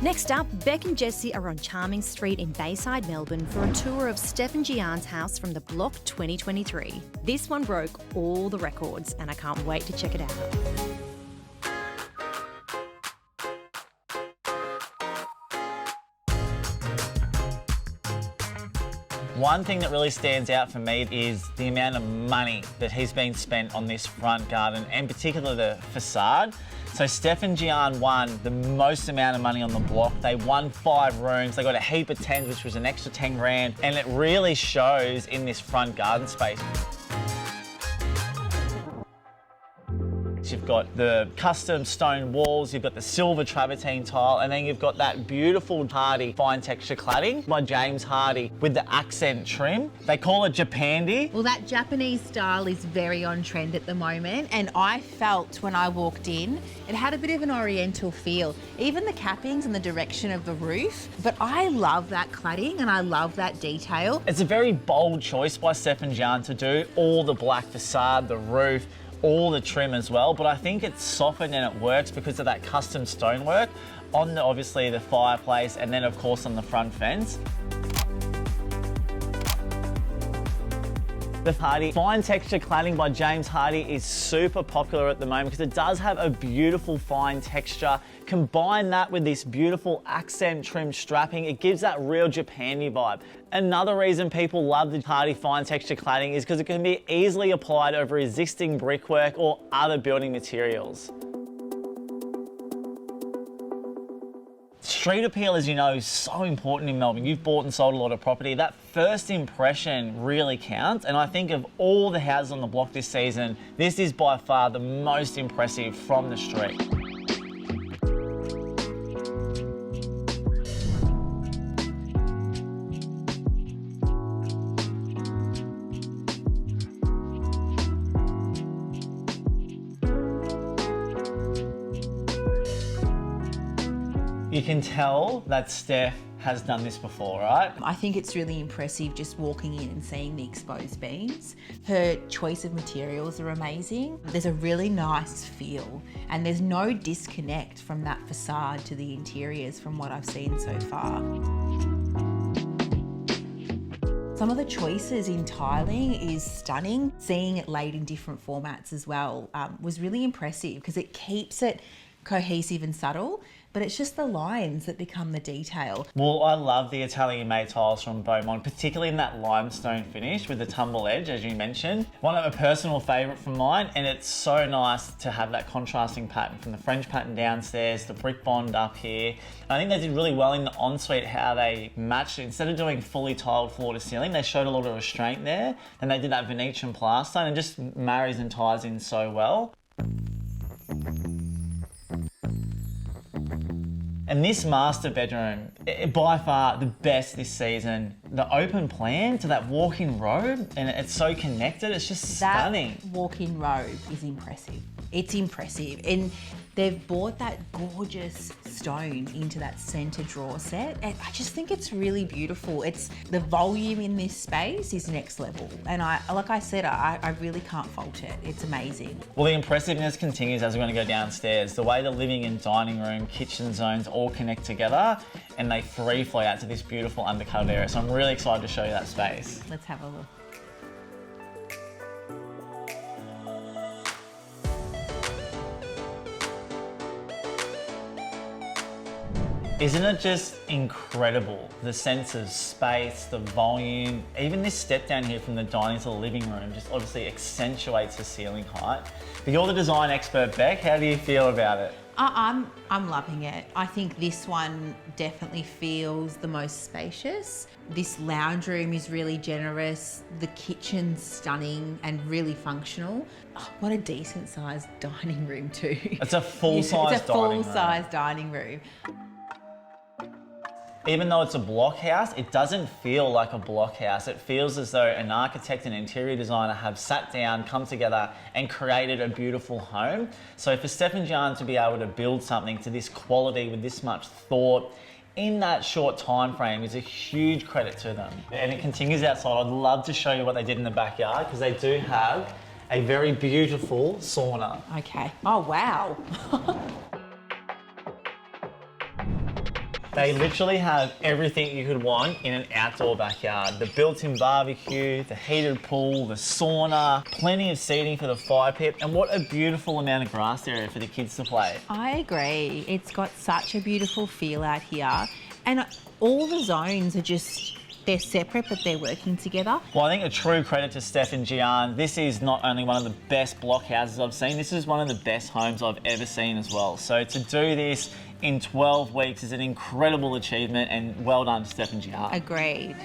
Next up, Beck and Jessie are on Charming Street in Bayside, Melbourne for a tour of Steph and Gian's house from the block 2023. This one broke all the records and I can't wait to check it out. One thing that really stands out for me is the amount of money that has been spent on this front garden, and particularly the facade. So Steph and Gian won the most amount of money on the block. They won 5 rooms, they got a heap of 10s, which was an extra 10 grand, and it really shows in this front garden space. You've got the custom stone walls, you've got the silver travertine tile, and then you've got that beautiful Hardie Fine Texture Cladding by James Hardie with the Axent Trim. They call it Japandi. Well, that Japanese style is very on trend at the moment, and I felt when I walked in, it had a bit of an oriental feel, even the cappings and the direction of the roof. But I love that cladding and I love that detail. It's a very bold choice by Steph and Gian to do all the black facade, the roof, all the trim as well, but I think it's softened and it works because of that custom stonework on obviously the fireplace, and then of course on the front fence. The Hardie Fine Texture Cladding by James Hardie is super popular at the moment because it does have a beautiful fine texture. Combine that with this beautiful accent trim strapping, it gives that real Japandi vibe. Another reason people love the Hardie Fine Texture Cladding is because it can be easily applied over existing brickwork or other building materials. Street appeal, as you know, is so important in Melbourne. You've bought and sold a lot of property. That first impression really counts, and I think of all the houses on the block this season, this is by far the most impressive from the street. You can tell that Steph has done this before, right? I think it's really impressive just walking in and seeing the exposed beams. Her choice of materials are amazing. There's a really nice feel, and there's no disconnect from that facade to the interiors from what I've seen so far. Some of the choices in tiling is stunning. Seeing it laid in different formats as well was really impressive because it keeps it cohesive and subtle, but it's just the lines that become the detail. Well, I love the Italian-made tiles from Beaumont, particularly in that limestone finish with the tumble edge, as you mentioned. One of a personal favourite from mine, and it's so nice to have that contrasting pattern from the French pattern downstairs, the brick bond up here. I think they did really well in the ensuite how they matched it. Instead of doing fully tiled floor to ceiling, they showed a lot of restraint there, and they did that Venetian plaster, and it just marries and ties in so well. And this master bedroom, by far the best this season. The open plan to that walk-in robe, and it's so connected, it's just stunning. That walk-in robe is impressive. It's impressive. And they've brought that gorgeous stone into that center drawer set. And I just think it's really beautiful. It's the volume in this space is next level. And like I said, I really can't fault it. It's amazing. Well, the impressiveness continues as we're going to go downstairs. The way the living and dining room, kitchen zones all connect together, and they free flow out to this beautiful undercovered area. So I'm really excited to show you that space. Let's have a look. Isn't it just incredible? The sense of space, the volume, even this step down here from the dining to the living room just obviously accentuates the ceiling height. But you're the design expert, Beck. How do you feel about it? I'm loving it. I think this one definitely feels the most spacious. This lounge room is really generous. The kitchen's stunning and really functional. Oh, what a decent sized dining room too. It's a full-size dining room. Even though it's a block house, it doesn't feel like a block house. It feels as though an architect and interior designer have sat down, come together and created a beautiful home. So for Steph and Gian to be able to build something to this quality with this much thought in that short time frame is a huge credit to them. And it continues outside. I'd love to show you what they did in the backyard because they do have a very beautiful sauna. Okay. Oh, wow. They literally have everything you could want in an outdoor backyard. The built-in barbecue, the heated pool, the sauna, plenty of seating for the fire pit, and what a beautiful amount of grass area for the kids to play. I agree. It's got such a beautiful feel out here. And all the zones are just, they're separate, but they're working together. Well, I think a true credit to Steph and Gian. This is not only one of the best block houses I've seen, this is one of the best homes I've ever seen as well. So to do this in 12 weeks is an incredible achievement, and well done to Steph and Gian. Agreed.